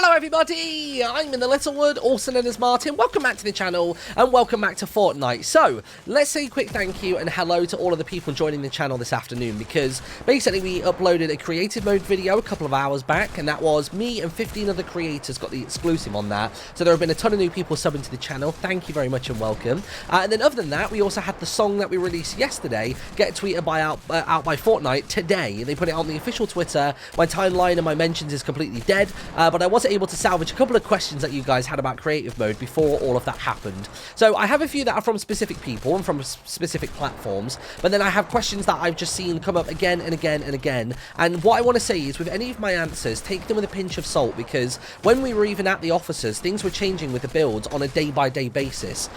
Hello everybody, I'm InTheLittleWood, also known as Martin. Welcome back to the channel and welcome back to Fortnite. So, let's say a quick thank you and hello to all of the people joining the channel this afternoon, because basically we uploaded a creative mode video a couple of hours back, and that was me and 15 other creators got the exclusive on that. So there have been a ton of new people subbing to the channel. Thank you very much and welcome. And then other than that, we also had the song that we released yesterday get tweeted out by Fortnite today. They put it on the official Twitter. My timeline and my mentions is completely dead, but I was able to salvage a couple of questions that you guys had about creative mode before all of that happened. So I have a few that are from specific people and from specific platforms, but then I have questions that I've just seen come up again and again and again. And what I want to say is, with any of my answers, take them with a pinch of salt, because when we were even at the officers, things were changing with the builds on a day-by-day basis.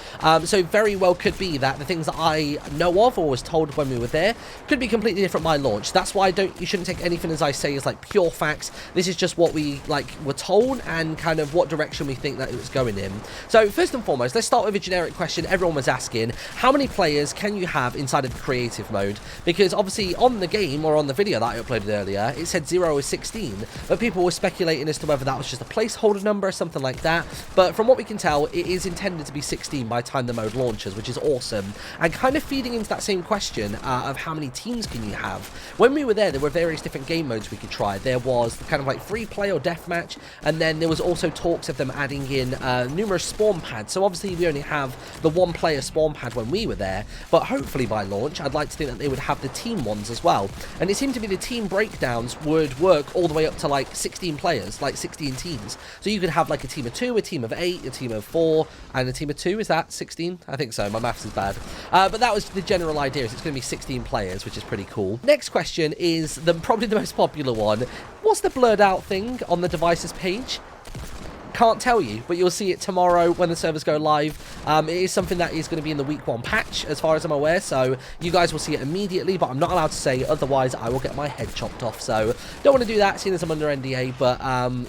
So very well could be that the things that I know of or was told when we were there could be completely different by launch. That's why you shouldn't take anything as I say as like pure facts. This is just what we were told and kind of what direction we think that it was going in. So first and foremost, let's start with a generic question everyone was asking. How many players can you have inside of the creative mode? Because obviously on the game, or on the video that I uploaded earlier, it said 0 is 16, but people were speculating as to whether that was just a placeholder number or something like that. But from what we can tell, it is intended to be 16 by the time the mode launches, which is awesome. And kind of feeding into that same question of how many teams can you have. When we were there were various different game modes we could try. There was kind of like free play or deathmatch, and then there was also talks of them adding in numerous spawn pads. So obviously we only have the one player spawn pad when we were there, but hopefully by launch I'd like to think that they would have the team ones as well. And it seemed to be the team breakdowns would work all the way up to like 16 players, like 16 teams. So you could have like a team of 2, a team of 8, a team of 4, and a team of 2. Is that 16? I think so. My maths is bad. But that was the general idea, is it's going to be 16 players, which is pretty cool. Next question is probably the most popular one. What's the blurred out thing on the devices page? Can't tell you, but you'll see it tomorrow when the servers go live. It is something that is going to be in the week 1 patch, as far as I'm aware, so you guys will see it immediately, but I'm not allowed to say, otherwise I will get my head chopped off. So don't want to do that, seeing as I'm under NDA, but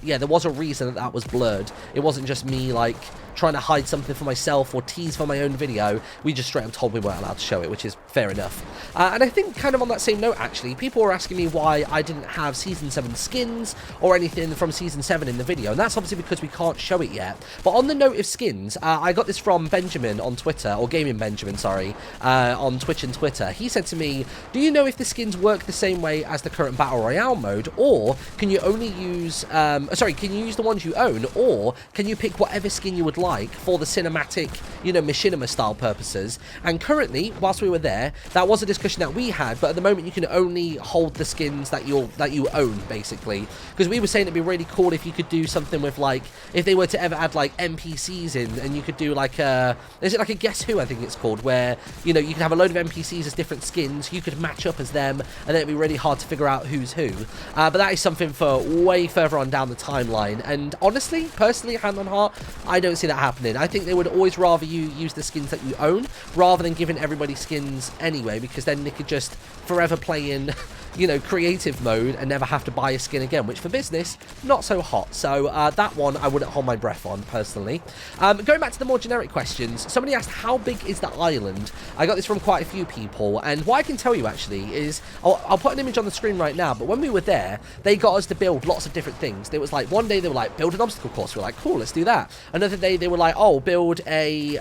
yeah, there was a reason that was blurred. It wasn't just me like trying to hide something for myself or tease for my own video. We just straight up told we weren't allowed to show it, which is fair enough. And I think kind of on that same note, actually, people were asking me why I didn't have Season 7 skins or anything from Season 7 in the video, and that's obviously because we can't show it yet. But on the note of skins, I got this from Benjamin on Twitter, or Gaming Benjamin, sorry, on Twitch and Twitter. He said to me, do you know if the skins work the same way as the current Battle Royale mode, or can you only use, can you use the ones you own, or can you pick whatever skin you would like for the cinematic, you know, machinima style purposes? And currently, whilst we were there, that was a discussion that we had, but at the moment you can only hold the skins that you own, basically. Because we were saying it'd be really cool if you could do something with, like, if they were to ever add like NPCs in, and you could do like is it like a Guess Who, I think it's called, where, you know, you could have a load of NPCs as different skins, you could match up as them, and then it'd be really hard to figure out who's who. But that is something for way further on down the timeline, and honestly, personally, hand on heart, I don't see that happening. I think they would always rather you use the skins that you own, rather than giving everybody skins anyway, because then they could just forever play in you know, creative mode and never have to buy a skin again, which for business, not so hot. So that one I wouldn't hold my breath on, personally. Going back to the more generic questions, somebody asked, how big is the island? I got this from quite a few people, and what I can tell you actually is, I'll put an image on the screen right now, but when we were there, they got us to build lots of different things. There was like, one day they were like, build an obstacle course. We were like, cool, let's do that. Another day they were like, oh, build a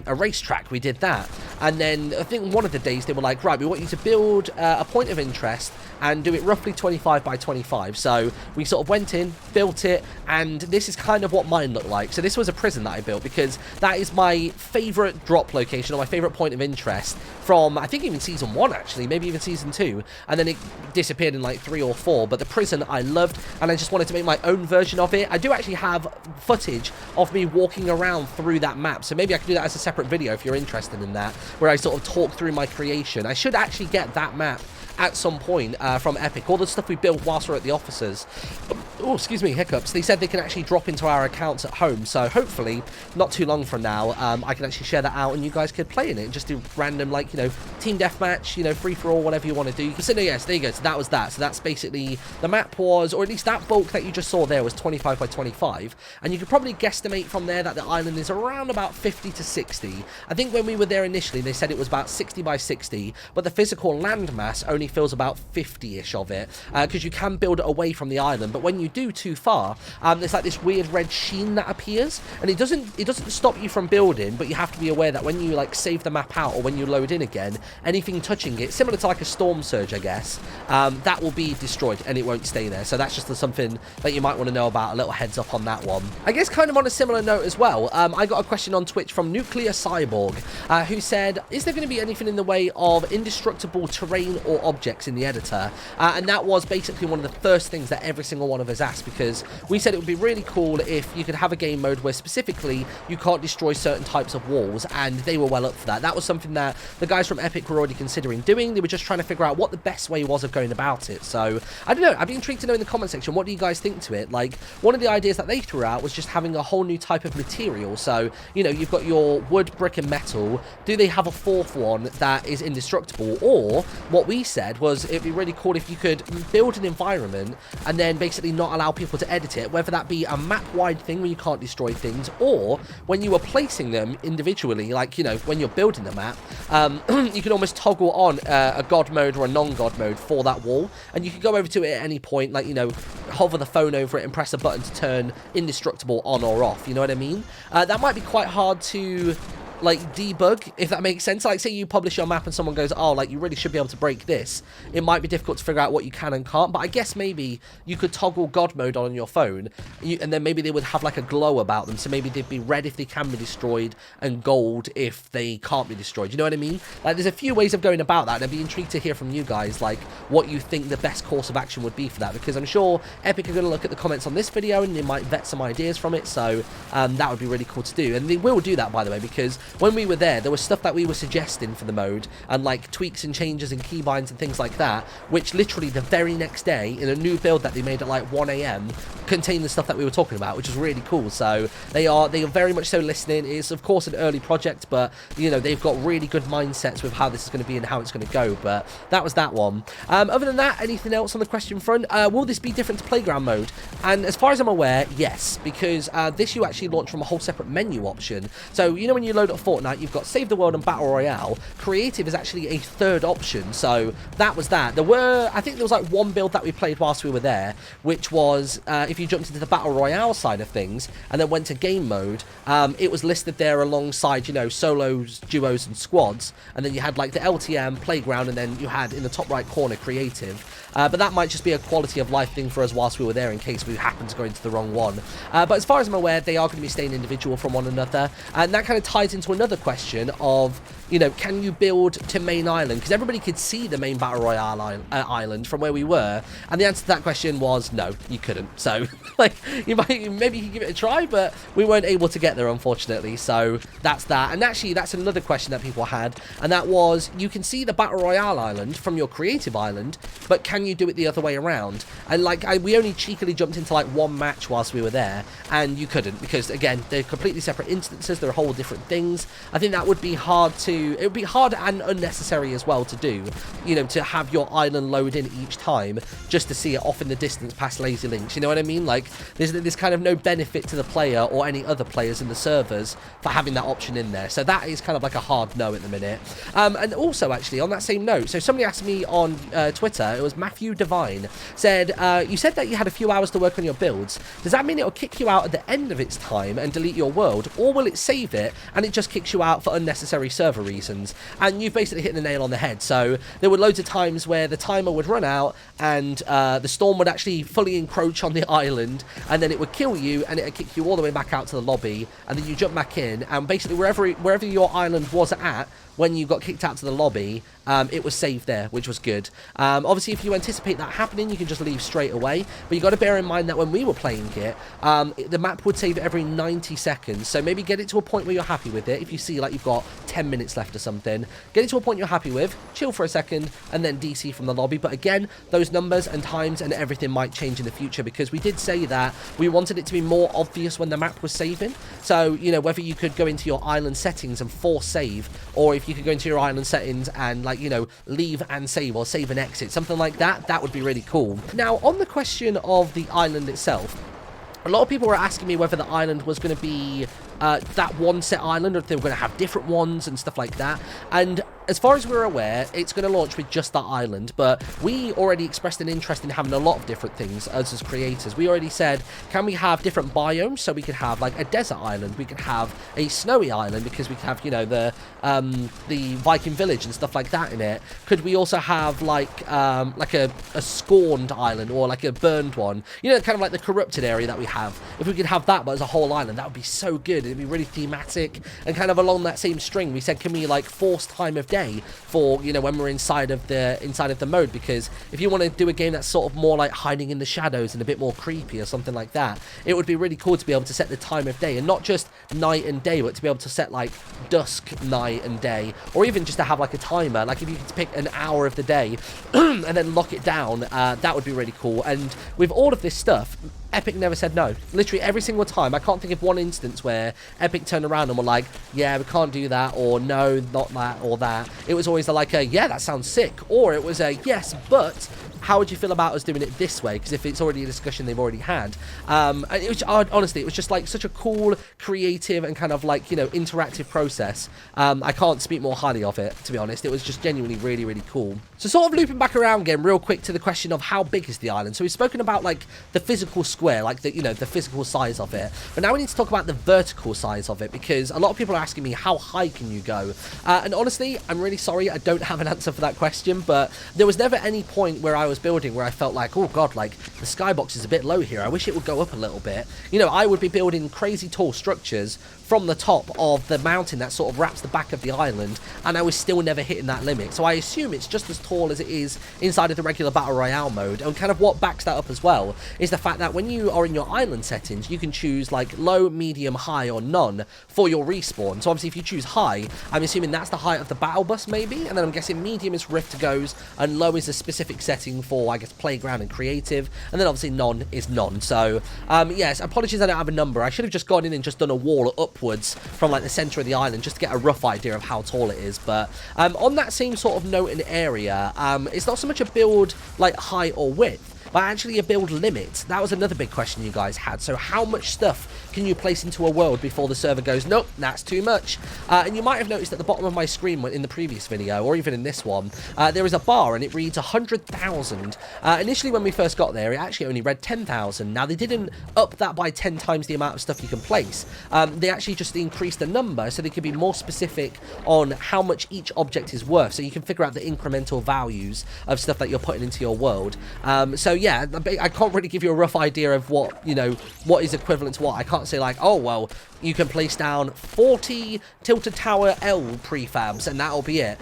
racetrack. We did that. And then I think one of the days they were like, right, we want you to build a point of interest and do it roughly 25 by 25. So we sort of went in, built it, and this is kind of what mine looked like. So this was a prison that I built, because that is my favorite drop location, or my favorite point of interest from, I think, even Season 1, actually, maybe even Season 2, and then it disappeared in like 3 or 4. But the prison I loved, and I just wanted to make my own version of it. I do actually have footage of me walking around through that map, so maybe I could do that as a separate video if you're interested in that, where I sort of talk through my creation. I should actually get that map at some point from Epic. All the stuff we built whilst we're at the officers. Oh, excuse me, hiccups. They said they can actually drop into our accounts at home, so hopefully not too long from now I can actually share that out and you guys could play in it and just do random, like, you know, team deathmatch, you know, free for all, whatever you want to do. So no, yes, there you go. So that was that. So that's basically, the map was, or at least that bulk that you just saw there was 25 by 25, and you could probably guesstimate from there that the island is around about 50 to 60. I think when we were there initially they said it was about 60 by 60, but the physical landmass only fills about 50-ish of it, because you can build it away from the island, but when you do too far, there's like this weird red sheen that appears, and it doesn't stop you from building, but you have to be aware that when you like save the map out or when you load in again, anything touching it, similar to like a storm surge, I guess, that will be destroyed and it won't stay there. So that's just something that you might want to know about, a little heads up on that one. I guess kind of on a similar note as well, I got a question on Twitch from Nuclear Cyborg, who said, is there going to be anything in the way of indestructible terrain or objects in the editor? And that was basically one of the first things that every single one of us asked, because we said it would be really cool if you could have a game mode where specifically you can't destroy certain types of walls, and they were well up for that. That was something that the guys from Epic were already considering doing. They were just trying to figure out what the best way was of going about it. So I don't know, I'd be intrigued to know in the comment section, what do you guys think to it? Like, one of the ideas that they threw out was just having a whole new type of material. So, you know, you've got your wood, brick and metal. Do they have a fourth one that is indestructible? Or what we said was it'd be really cool if you could build an environment and then basically not allow people to edit it, whether that be a map-wide thing where you can't destroy things, or when you are placing them individually, like, you know, when you're building the map, you can almost toggle on a god mode or a non-god mode for that wall, and you can go over to it at any point, like, you know, hover the phone over it and press a button to turn indestructible on or off, you know what I mean? That might be quite hard to like debug, if that makes sense. Like, say you publish your map and someone goes, oh, like, you really should be able to break this. It might be difficult to figure out what you can and can't, but I guess maybe you could toggle god mode on your phone, and then maybe they would have like a glow about them, so maybe they'd be red if they can be destroyed and gold if they can't be destroyed. You know what I mean? Like, there's a few ways of going about that, and I'd be intrigued to hear from you guys, like, what you think the best course of action would be for that, because I'm sure Epic are going to look at the comments on this video and they might vet some ideas from it, so that would be really cool to do. And they will do that, by the way, because when we were there was stuff that we were suggesting for the mode, and like tweaks and changes and keybinds and things like that, which literally the very next day in a new build that they made at like 1 AM contained the stuff that we were talking about, which is really cool. So they are very much so listening. It's of course an early project, but you know, they've got really good mindsets with how this is going to be and how it's going to go. But that was that one. Other than that, anything else on the question front? Will this be different to playground mode? And as far as I'm aware, yes, because this you actually launch from a whole separate menu option. So you know, when you load up Fortnite, you've got Save the World and Battle Royale. Creative is actually a third option, so that was that. I think there was like one build that we played whilst we were there, which was if you jumped into the Battle Royale side of things and then went to game mode, it was listed there alongside, you know, solos, duos and squads, and then you had like the LTM, playground, and then you had in the top right corner creative. But that might just be a quality of life thing for us whilst we were there in case we happened to go into the wrong one. But as far as I'm aware, they are going to be staying individual from one another, and that kind of ties into another question of, you know, can you build to main island? Because everybody could see the main Battle Royale island from where we were, and the answer to that question was no, you couldn't. So, like, maybe you could give it a try, but we weren't able to get there, unfortunately. So that's that. And actually, that's another question that people had, and that was, you can see the Battle Royale island from your creative island, but can you do it the other way around? And like, we only cheekily jumped into like one match whilst we were there, and you couldn't, because again, they're completely separate instances. They're whole different things. I think that would be hard to, it would be hard and unnecessary as well to do, you know, to have your island load in each time just to see it off in the distance past lazy links. You know what I mean? Like, there's kind of no benefit to the player or any other players in the servers for having that option in there. So that is kind of like a hard no at the minute. And also, actually, on that same note, so somebody asked me on Twitter, it was Matthew Devine, said, you said that you had a few hours to work on your builds. Does that mean it'll kick you out at the end of its time and delete your world, or will it save it and it just kicks you out for unnecessary server reasons? And you've basically hit the nail on the head. So there were loads of times where the timer would run out and the storm would actually fully encroach on the island, and then it would kill you and it would kick you all the way back out to the lobby, and then you jump back in, and basically wherever your island was at when you got kicked out to the lobby, it was saved there, which was good. Obviously, if you anticipate that happening, you can just leave straight away, but you got to bear in mind that when we were playing it, the map would save every 90 seconds, so maybe get it to a point where you're happy with it. If you see like you've got 10 minutes left or something, get it to a point you're happy with, chill for a second, and then DC from the lobby. But again, those numbers and times and everything might change in the future, because we did say that we wanted it to be more obvious when the map was saving. So, you know, whether you could go into your island settings and force save, or if you could go into your island settings and, like, you know, leave and save, or save and exit, something like that, that would be really cool. Now, on the question of the island itself, a lot of people were asking me whether the island was going to be that one set island, or if they were going to have different ones and stuff like that. And as far as we're aware, it's going to launch with just that island, but we already expressed an interest in having a lot of different things as creators. We already said, can we have different biomes? So we could have like a desert island, we could have a snowy island, because we could have, you know, the Viking village and stuff like that in it. Could we also have like a scorned island, or like a burned one, you know, kind of like the corrupted area that we have? If we could have that but as a whole island, that would be so good. It'd be really thematic. And kind of along that same string, we said, can we like force time of day for, you know, when we're inside of the mode? Because if you want to do a game that's sort of more like hiding in the shadows and a bit more creepy or something like that, it would be really cool to be able to set the time of day, and not just night and day, but to be able to set like dusk, night and day, or even just to have like a timer. Like if you could pick an hour of the day and then lock it down, that would be really cool. And with all of this stuff, Epic never said no. Literally every single time. I can't think of one instance where Epic turned around and were like, yeah, we can't do that, or no, not that, or that. It was always like a, yeah, that sounds sick, or it was a, yes, but how would you feel about us doing it this way? Because if it's already a discussion they've already had. It was, honestly, it was just like such a cool, creative, and kind of like, you know, interactive process. I can't speak more highly of it, to be honest. It was just genuinely really, really cool. So sort of looping back around again real quick to the question of how big is the island. So we've spoken about like the physical square, like the, you know, the physical size of it. But now we need to talk about the vertical size of it, because a lot of people are asking me, how high can you go? And honestly, I'm really sorry, I don't have an answer for that question, but there was never any point where I was building where I felt like, oh god, like the skybox is a bit low here, I wish it would go up a little bit. You know, I would be building crazy tall structures from the top of the mountain that sort of wraps the back of the island, and I was still never hitting that limit. So I assume it's just as tall as it is inside of the regular Battle Royale mode. And kind of what backs that up as well is the fact that when you are in your island settings, you can choose like low, medium, high, or none for your respawn. So obviously if you choose high, I'm assuming that's the height of the battle bus maybe, and then I'm guessing medium is rift goes, and low is a specific setting for, I guess, playground and creative, and then obviously none is none. So yes, apologies I don't have a number. I should have just gone in and just done a wall upwards from like the center of the island just to get a rough idea of how tall it is. But on that same sort of note and area, it's not so much a build like height or width, but actually a build limit. That was another big question you guys had. So how much stuff can you place into a world before the server goes, nope, that's too much? And you might have noticed at the bottom of my screen in the previous video, or even in this one, there is a bar and it reads 100,000. Initially when we first got there, it actually only read 10,000. Now they didn't up that by 10 times the amount of stuff you can place. They actually just increased the number so they could be more specific on how much each object is worth, so you can figure out the incremental values of stuff that you're putting into your world. So yeah, I can't really give you a rough idea of what, you know, what is equivalent to what. I can't say like, oh, well, you can place down 40 Tilted Tower L prefabs and that'll be it.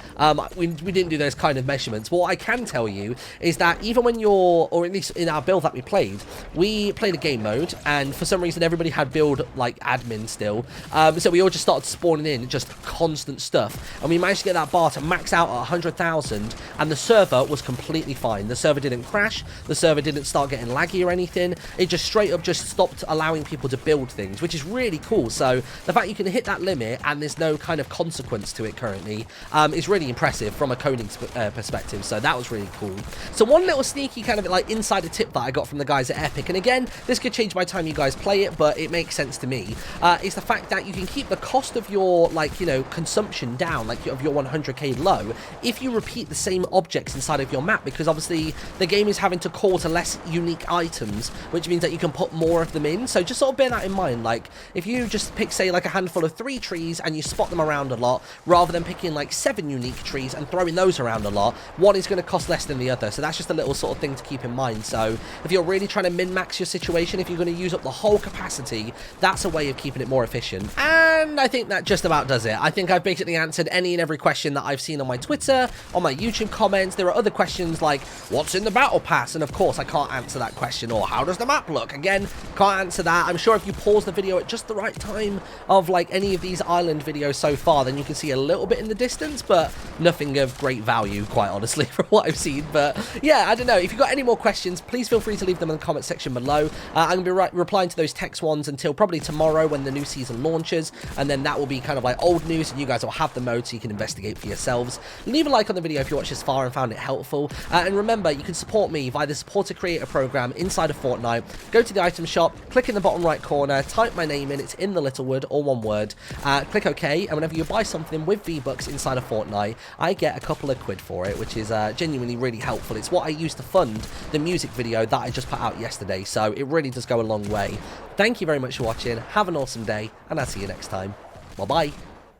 We didn't do those kind of measurements. What I can tell you is that even when you're, or at least in our build that we played a game mode, and for some reason everybody had build like admin still, so we all just started spawning in just constant stuff, and we managed to get that bar to max out at 100,000, and the server was completely fine. The server didn't crash, the server didn't start getting laggy or anything. It just straight up just stopped allowing people to build things, which is really cool. So the fact you can hit that limit and there's no kind of consequence to it currently is really impressive from a coding perspective. So that was really cool. So one little sneaky kind of like insider tip that I got from the guys at Epic, and again, this could change by the time you guys play it, but it makes sense to me, is the fact that you can keep the cost of your, like, you know, consumption down, like of your 100k low, if you repeat the same objects inside of your map, because obviously the game is having to call to less unique items, which means that you can put more of them in. So just sort of bear that in mind. Like if you just pick, say, like a handful of 3 trees and you spot them around a lot, rather than picking like 7 unique trees and throwing those around a lot, one is going to cost less than the other. So that's just a little sort of thing to keep in mind. So if you're really trying to min-max your situation, if you're going to use up the whole capacity, that's a way of keeping it more efficient. And I think that just about does it. I think I've basically answered any and every question that I've seen on my Twitter, on my YouTube comments. There are other questions like, what's in the battle pass? And of course I can't answer that question. Or how does the map look? Again, can't answer that. I'm sure if you pause the video at just the right time of like any of these island videos so far, then you can see a little bit in the distance, but nothing of great value, quite honestly, from what I've seen. But yeah, I don't know. If you've got any more questions, please feel free to leave them in the comment section below. I'm going to be replying to those text ones until probably tomorrow when the new season launches, and then that will be kind of like old news, and you guys will have the mode so you can investigate for yourselves. Leave a like on the video if you watched this far and found it helpful, and remember, you can support me via the support how to create a program inside of Fortnite. Go to the item shop, click in the bottom right corner, type my name in, it's InTheLittleWood, all one word, click OK, and whenever you buy something with V-Bucks inside of Fortnite, I get a couple of quid for it, which is genuinely really helpful. It's what I use to fund the music video that I just put out yesterday, so it really does go a long way. Thank you very much for watching, have an awesome day, and I'll see you next time. Bye-bye.